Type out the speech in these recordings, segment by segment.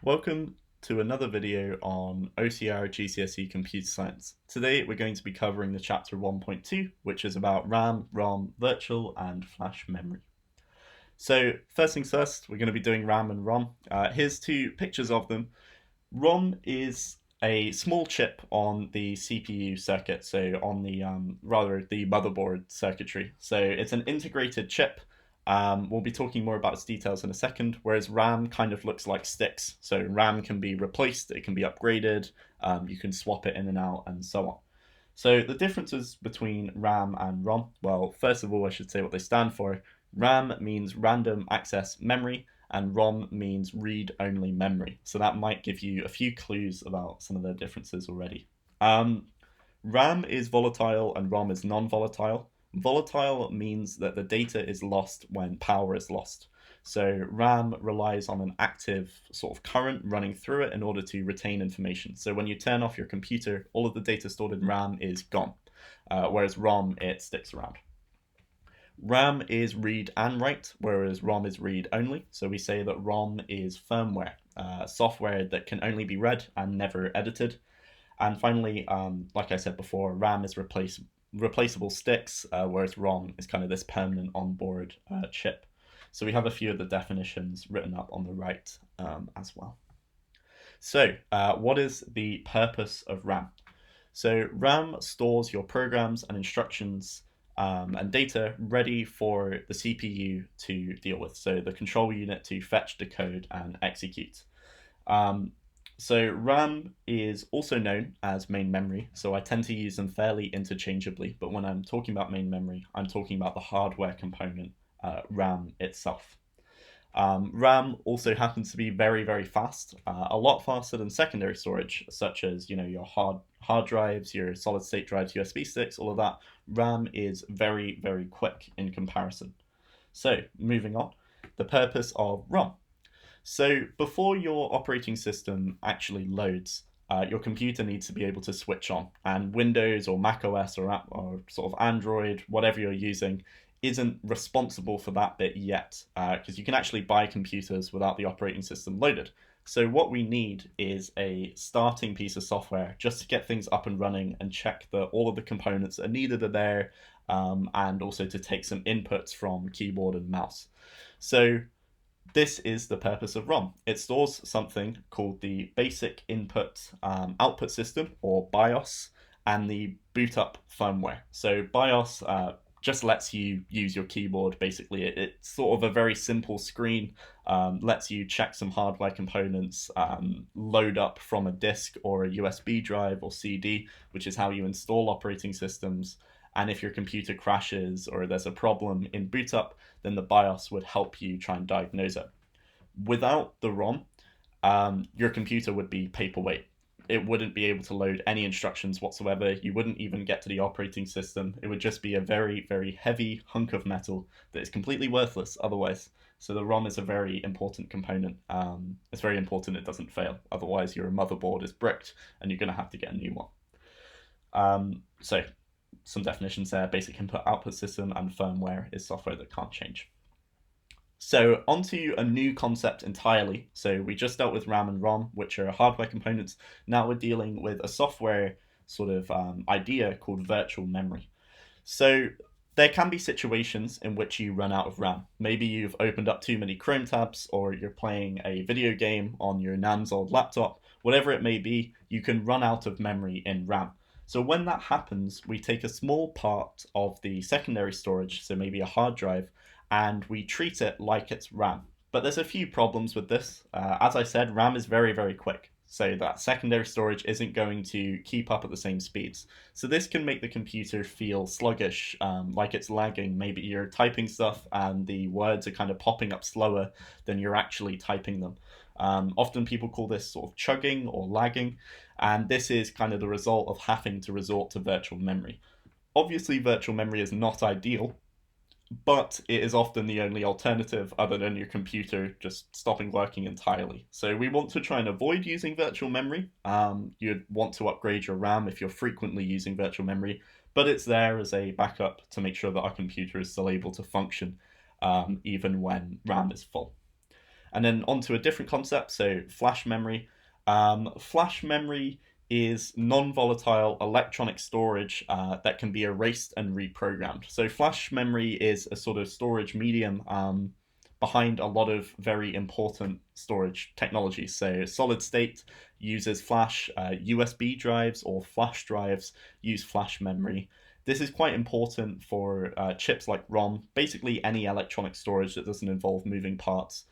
Welcome to another video on OCR GCSE Computer Science. Today we're going to be covering the chapter 1.2, which is about RAM, ROM, virtual and flash memory. So first things first, we're going to be doing RAM and ROM. Here's two pictures of them. ROM is a small chip on the CPU circuit, so on the the motherboard circuitry. So it's an integrated chip. We'll be talking more about its details in a second, whereas RAM kind of looks like sticks. So RAM can be replaced, it can be upgraded, you can swap it in and out, and so on. So the differences between RAM and ROM, well, first of all, I should say what they stand for. RAM means random access memory, and ROM means read-only memory. So that might give you a few clues about some of the differences already. RAM is volatile and ROM is non-volatile. Volatile means that the data is lost when power is lost. So RAM relies on an active sort of current running through it in order to retain information. So when you turn off your computer, all of the data stored in RAM is gone, whereas ROM, it sticks around. RAM is read and write, whereas ROM is read only. So we say that ROM is firmware, software that can only be read and never edited. And finally, like I said before, RAM is replaceable sticks, whereas ROM is kind of this permanent onboard chip. So we have a few of the definitions written up on the right as well. So what is the purpose of RAM? So RAM stores your programs and instructions and data ready for the CPU to deal with. So the control unit to fetch, decode, and execute. So RAM is also known as main memory, so I tend to use them fairly interchangeably, but when I'm talking about main memory, I'm talking about the hardware component, RAM itself. RAM also happens to be very, very fast, a lot faster than secondary storage, such as your hard drives, your solid state drives, USB sticks, all of that. RAM is very, very quick in comparison. So moving on, the purpose of ROM. So before your operating system actually loads, your computer needs to be able to switch on, and Windows or Mac OS or sort of Android, whatever you're using, isn't responsible for that bit yet, because you can actually buy computers without the operating system loaded. So what we need is a starting piece of software just to get things up and running and check that all of the components that are needed are there, and also to take some inputs from keyboard and mouse. So this is the purpose of ROM. It stores something called the basic input output system, or BIOS, and the boot up firmware. So BIOS just lets you use your keyboard, basically. It's sort of a very simple screen, lets you check some hardware components, load up from a disk or a USB drive or CD, which is how you install operating systems. And if your computer crashes or there's a problem in boot up, then the BIOS would help you try and diagnose it. Without the ROM, your computer would be paperweight. It wouldn't be able to load any instructions whatsoever. You wouldn't even get to the operating system. It would just be a very, very heavy hunk of metal that is completely worthless otherwise. So the ROM is a very important component. It's very important it doesn't fail. Otherwise, your motherboard is bricked and you're going to have to get a new one. So some definitions there: basic input output system, and firmware is software that can't change. So onto a new concept entirely. So we just dealt with RAM and ROM, which are hardware components. Now we're dealing with a software sort of idea called virtual memory. So there can be situations in which you run out of RAM. Maybe you've opened up too many Chrome tabs, or you're playing a video game on your nan's old laptop. Whatever it may be, you can run out of memory in RAM. So when that happens, we take a small part of the secondary storage, so maybe a hard drive, and we treat it like it's RAM. But there's a few problems with this. As I said, RAM is very, very quick, so that secondary storage isn't going to keep up at the same speeds. So this can make the computer feel sluggish, like it's lagging. Maybe you're typing stuff and the words are kind of popping up slower than you're actually typing them. Often people call this sort of chugging or lagging, and this is kind of the result of having to resort to virtual memory. Obviously, virtual memory is not ideal, but it is often the only alternative other than your computer just stopping working entirely. So we want to try and avoid using virtual memory. You'd want to upgrade your RAM if you're frequently using virtual memory, but it's there as a backup to make sure that our computer is still able to function even when RAM is full. And then onto a different concept, so flash memory. Flash memory is non-volatile electronic storage that can be erased and reprogrammed. So flash memory is a sort of storage medium behind a lot of very important storage technologies. So solid state uses flash, USB drives or flash drives use flash memory. This is quite important for chips like ROM. Basically, any electronic storage that doesn't involve moving parts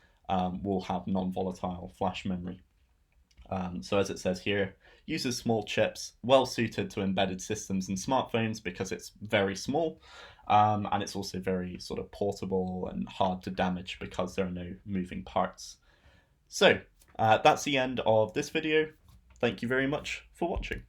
will have non-volatile flash memory. So as it says here, uses small chips, well suited to embedded systems and smartphones because it's very small, and it's also very sort of portable and hard to damage because there are no moving parts. So that's the end of this video. Thank you very much for watching.